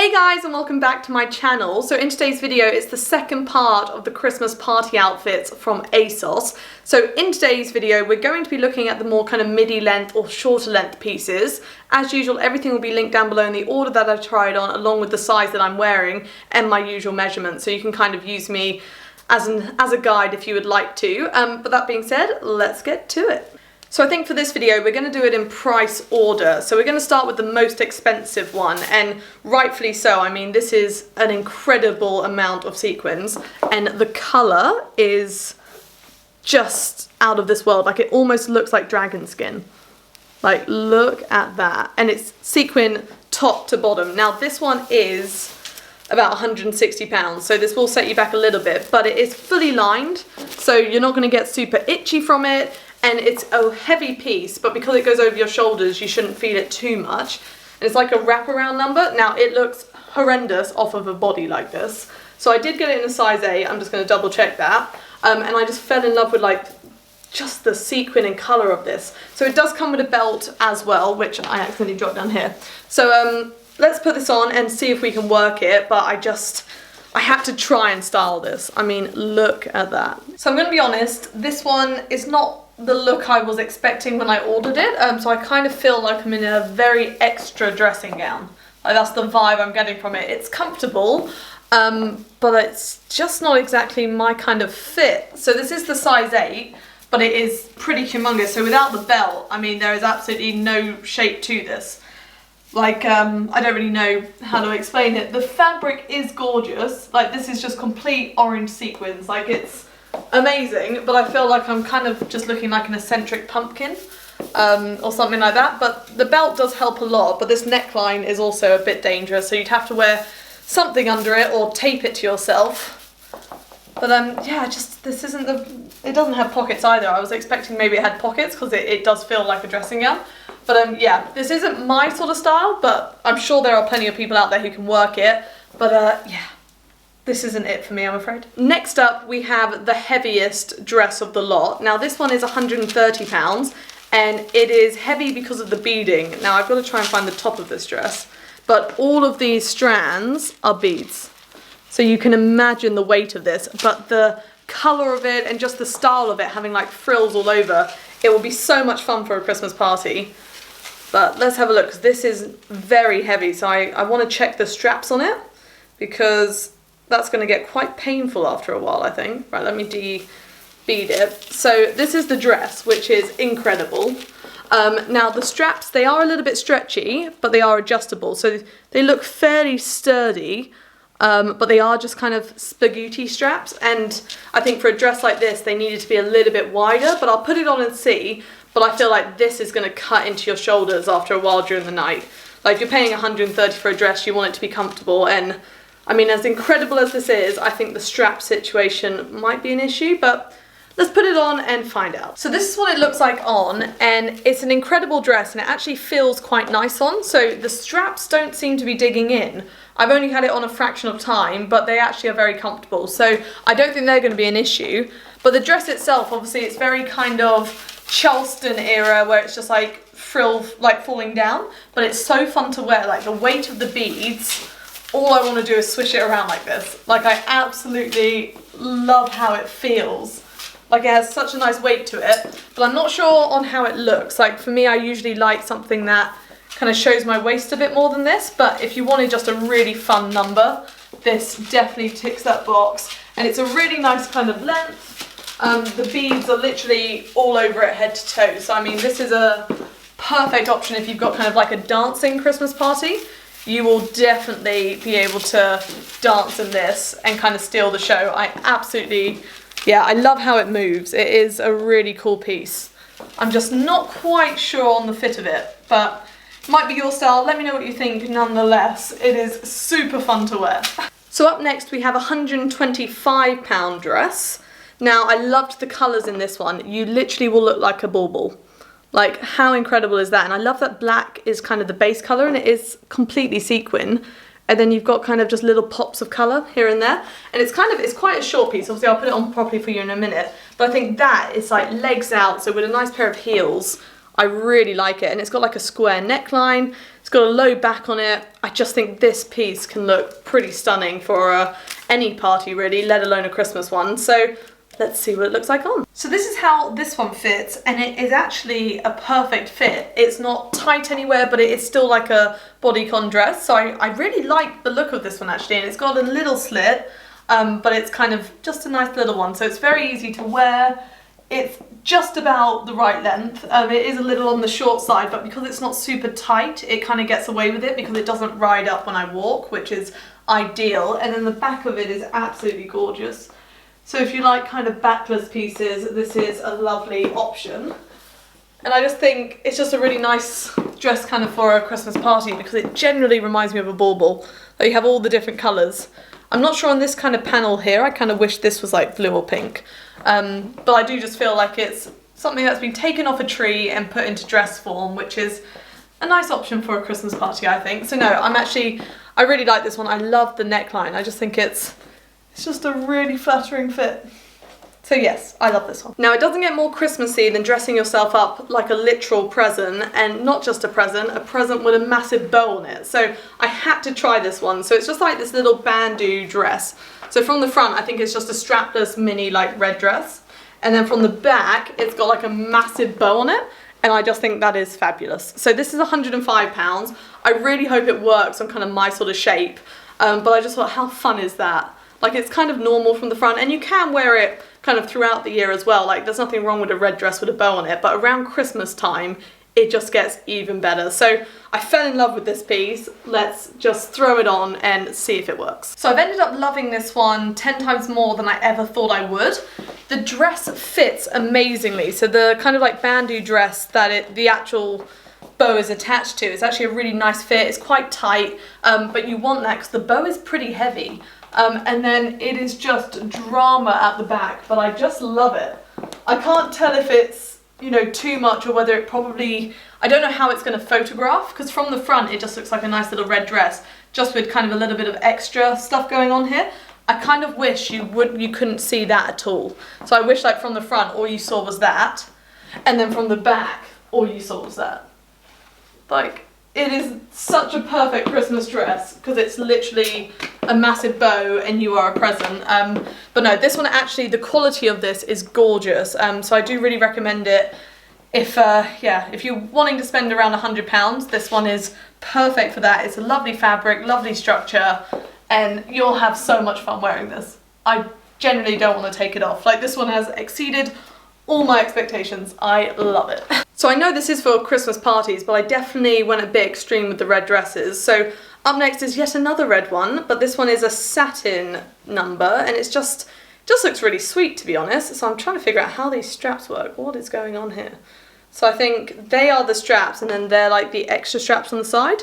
Hey guys, and welcome back to my channel. So in today's video, it's the second part of the Christmas party outfits from ASOS. So in today's video, we're going to be looking at the more kind of midi length or shorter length pieces. As usual, everything will be linked down below in the order that I tried on, along with the size that I'm wearing and my usual measurements. So you can kind of use me as a guide if you would like to. But that being said, let's get to it. So I think for this video, we're going to do it in price order. So we're going to start with the most expensive one, and rightfully so. I mean, this is an incredible amount of sequins, and the colour is just out of this world. Like, it almost looks like dragon skin. Like, look at that. And it's sequin top to bottom. Now, this one is about £160, so this will set you back a little bit, but it is fully lined, so you're not going to get super itchy from it. And it's a heavy piece, but because it goes over your shoulders, you shouldn't feel it too much. And it's like a wraparound number. Now, it looks horrendous off of a body like this. So I did get it in a size 8. I'm just going to double check that. And I just fell in love with like just the sequin and colour of this. So it does come with a belt as well, which I accidentally dropped down here. So let's put this on and see if we can work it. But I had to try and style this. I mean, look at that. So I'm going to be honest, this one is not the look I was expecting when I ordered it. So I kind of feel like I'm in a very extra dressing gown. Like, that's the vibe I'm getting from it. It's comfortable, but it's just not exactly my kind of fit. So this is the size 8, but it is pretty humongous. So without the belt, I mean, there is absolutely no shape to this. Like, I don't really know how to explain it. The fabric is gorgeous. Like, this is just complete orange sequins. Like, it's amazing, but I feel like I'm kind of just looking like an eccentric pumpkin or something like that. But the belt does help a lot, but this neckline is also a bit dangerous, so you'd have to wear something under it or tape it to yourself. But yeah, just this isn't it doesn't have pockets either. I was expecting maybe it had pockets because it does feel like a dressing gown. But yeah, this isn't my sort of style, but I'm sure there are plenty of people out there who can work it. But yeah, this isn't it for me, I'm afraid. Next up, we have the heaviest dress of the lot. Now, this one is £130, and it is heavy because of the beading. Now, I've got to try and find the top of this dress, but all of these strands are beads. So you can imagine the weight of this, but the colour of it and just the style of it, having like frills all over, it will be so much fun for a Christmas party. But let's have a look, because this is very heavy, so I want to check the straps on it, because that's going to get quite painful after a while, I think. Right, let me de-bead it. So this is the dress, which is incredible. Now the straps, they are a little bit stretchy, but they are adjustable. So they look fairly sturdy, but they are just kind of spaghetti straps. And I think for a dress like this, they needed to be a little bit wider, but I'll put it on and see. But I feel like this is going to cut into your shoulders after a while during the night. Like, if you're paying £130 for a dress, you want it to be comfortable. And I mean, as incredible as this is, I think the strap situation might be an issue, but let's put it on and find out. So this is what it looks like on, and it's an incredible dress, and it actually feels quite nice on. So the straps don't seem to be digging in. I've only had it on a fraction of time, but they actually are very comfortable. So I don't think they're going to be an issue. But the dress itself, obviously, it's very kind of Charleston era, where it's just like frill, like falling down, but it's so fun to wear. Like, the weight of the beads, all I want to do is swish it around like this. Like, I absolutely love how it feels. Like, it has such a nice weight to it, but I'm not sure on how it looks. Like, for me, I usually like something that kind of shows my waist a bit more than this, but if you wanted just a really fun number, this definitely ticks that box. And it's a really nice kind of length. The beads are literally all over it head to toe. So, I mean, this is a perfect option if you've got kind of like a dancing Christmas party. You will definitely be able to dance in this and kind of steal the show. I absolutely, yeah, I love how it moves. It is a really cool piece. I'm just not quite sure on the fit of it, but it might be your style. Let me know what you think nonetheless. It is super fun to wear. So up next, we have a £125 dress. Now, I loved the colours in this one. You literally will look like a bauble. Like, how incredible is that? And I love that black is kind of the base colour, and it is completely sequin. And then you've got kind of just little pops of colour here and there. And it's quite a short piece. Obviously, I'll put it on properly for you in a minute. But I think that is like legs out, so with a nice pair of heels, I really like it, and it's got like a square neckline, it's got a low back on it. I just think this piece can look pretty stunning for any party really, let alone a Christmas one. So let's see what it looks like on. So this is how this one fits, and it is actually a perfect fit. It's not tight anywhere, but it is still like a bodycon dress. So I really like the look of this one actually, and it's got a little slit, but it's kind of just a nice little one. So it's very easy to wear. It's just about the right length. It is a little on the short side, but because it's not super tight, it kind of gets away with it because it doesn't ride up when I walk, which is ideal. And then the back of it is absolutely gorgeous. So if you like kind of backless pieces, this is a lovely option. And I just think it's just a really nice dress kind of for a Christmas party because it generally reminds me of a bauble. Like you have all the different colours. I'm not sure on this kind of panel here, I kind of wish this was like blue or pink. But I do just feel like it's something that's been taken off a tree and put into dress form, which is a nice option for a Christmas party, I think. So no, I really like this one. I love the neckline. I just think it's just a really flattering fit. So yes, I love this one. Now it doesn't get more Christmassy than dressing yourself up like a literal present, and not just a present with a massive bow on it. So I had to try this one. So it's just like this little bandeau dress. So from the front, I think it's just a strapless mini like red dress. And then from the back, it's got like a massive bow on it. And I just think that is fabulous. So this is £105. I really hope it works on kind of my sort of shape. But I just thought, how fun is that? Like it's kind of normal from the front, and you can wear it kind of throughout the year as well. Like there's nothing wrong with a red dress with a bow on it, but around Christmas time, it just gets even better. So I fell in love with this piece. Let's just throw it on and see if it works. So I've ended up loving this one 10 times more than I ever thought I would. The dress fits amazingly. So the kind of like bandeau dress that the actual bow is attached to, it's actually a really nice fit. It's quite tight, but you want that because the bow is pretty heavy. And then it is just drama at the back, but I just love it. I can't tell if it's, you know, too much or whether it probably, I don't know how it's going to photograph, because from the front it just looks like a nice little red dress, just with kind of a little bit of extra stuff going on here. I kind of wish you couldn't see that at all. So I wish like from the front all you saw was that, and then from the back all you saw was that. Like, it is such a perfect Christmas dress because it's literally a massive bow and you are a present. But no, this one actually, the quality of this is gorgeous. So I do really recommend it. If you're wanting to spend around £100, this one is perfect for that. It's a lovely fabric, lovely structure, and you'll have so much fun wearing this. I generally don't want to take it off. Like this one has exceeded all my expectations. I love it. So I know this is for Christmas parties, but I definitely went a bit extreme with the red dresses. So up next is yet another red one, but this one is a satin number, and it's just looks really sweet, to be honest. So I'm trying to figure out how these straps work. What is going on here? So I think they are the straps, and then they're like the extra straps on the side.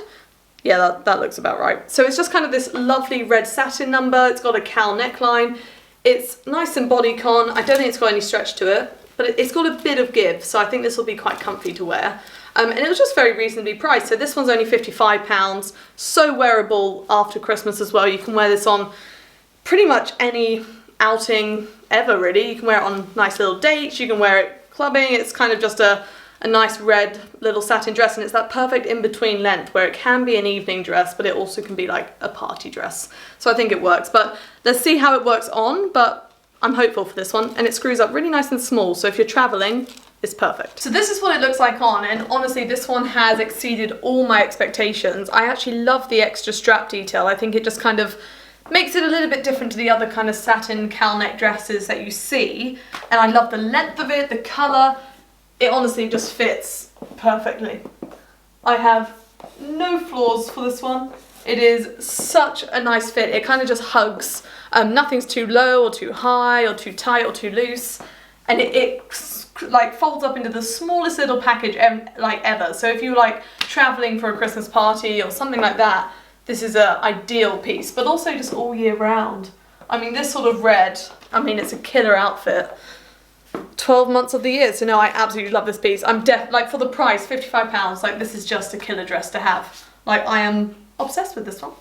Yeah, that looks about right. So it's just kind of this lovely red satin number. It's got a cowl neckline. It's nice and bodycon. I don't think it's got any stretch to it, but it's got a bit of give, so I think this will be quite comfy to wear. And it was just very reasonably priced. So this one's only £55, so wearable after Christmas as well. You can wear this on pretty much any outing ever, really. You can wear it on nice little dates, you can wear it clubbing. It's kind of just a nice red little satin dress, and it's that perfect in-between length where it can be an evening dress, but it also can be like a party dress. So I think it works, but let's see how it works on. But I'm hopeful for this one, and it screws up really nice and small, so if you're traveling, it's perfect. So this is what it looks like on, and honestly this one has exceeded all my expectations. I actually love the extra strap detail. I think it just kind of makes it a little bit different to the other kind of satin cowl neck dresses that you see, and I love the length of it, the colour. It honestly just fits perfectly. I have no flaws for this one. It is such a nice fit. It kind of just hugs. Nothing's too low or too high or too tight or too loose. And it like folds up into the smallest little package like ever. So if you're like traveling for a Christmas party or something like that, this is an ideal piece, but also just all year round. I mean, this sort of red, I mean, it's a killer outfit. 12 months of the year, so no, I absolutely love this piece. I'm like, for the price, £55, like this is just a killer dress to have. Like, I am obsessed with this one.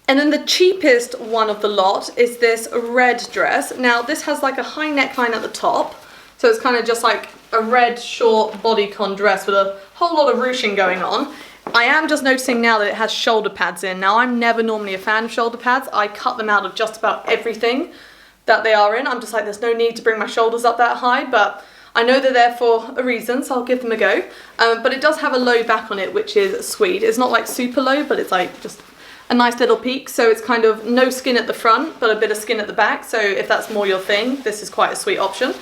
And then the cheapest one of the lot is this red dress. Now this has like a high neckline at the top, so it's kind of just like a red short bodycon dress with a whole lot of ruching going on. I am just noticing now that it has shoulder pads in. Now, I'm never normally a fan of shoulder pads. I cut them out of just about everything that they are in. I'm just like, there's no need to bring my shoulders up that high, but I know they're there for a reason, so I'll give them a go. But it does have a low back on it, which is sweet. It's not like super low, but it's like just a nice little peak. So it's kind of no skin at the front, but a bit of skin at the back. So if that's more your thing, this is quite a sweet option.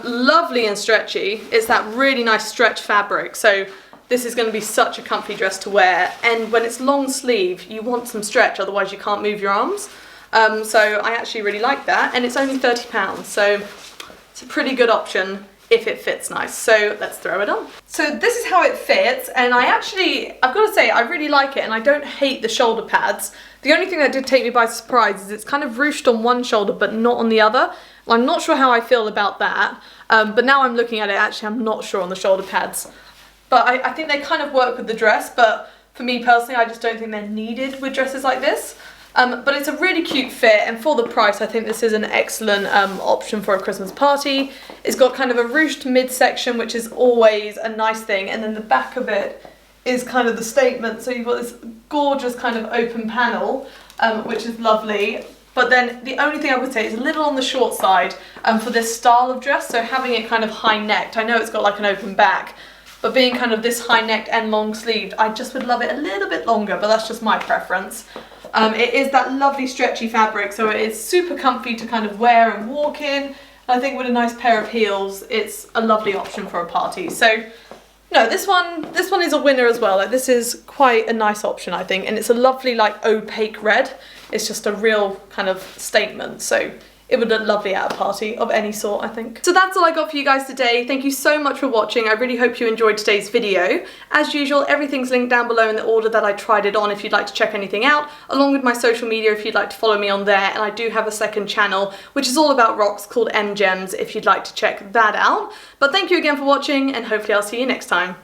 Lovely and stretchy. It's that really nice stretch fabric. So this is going to be such a comfy dress to wear. And when it's long sleeve, you want some stretch, otherwise you can't move your arms. So I actually really like that. And it's only £30. So it's a pretty good option if it fits nice. So let's throw it on. So this is how it fits, and I've got to say, I really like it, and I don't hate the shoulder pads. The only thing that did take me by surprise is it's kind of ruched on one shoulder but not on the other. I'm not sure how I feel about that, but now I'm looking at it, actually I'm not sure on the shoulder pads. But I think they kind of work with the dress, but for me personally, I just don't think they're needed with dresses like this. But it's a really cute fit, and for the price I think this is an excellent option for a Christmas party. It's got kind of a ruched midsection, which is always a nice thing, and then the back of it is kind of the statement. So you've got this gorgeous kind of open panel, which is lovely. But then the only thing I would say is a little on the short side for this style of dress, so having it kind of high-necked. I know it's got like an open back, but being kind of this high-necked and long-sleeved, I just would love it a little bit longer, but that's just my preference. It is that lovely stretchy fabric, so it is super comfy to kind of wear and walk in. I think with a nice pair of heels, it's a lovely option for a party. So, no, this one is a winner as well. Like, this is quite a nice option, I think, and it's a lovely like opaque red. It's just a real kind of statement. So it would look lovely at a party of any sort, I think. So that's all I got for you guys today. Thank you so much for watching. I really hope you enjoyed today's video. As usual, everything's linked down below in the order that I tried it on if you'd like to check anything out, along with my social media if you'd like to follow me on there. And I do have a second channel, which is all about rocks, called M Gems, if you'd like to check that out. But thank you again for watching, and hopefully I'll see you next time.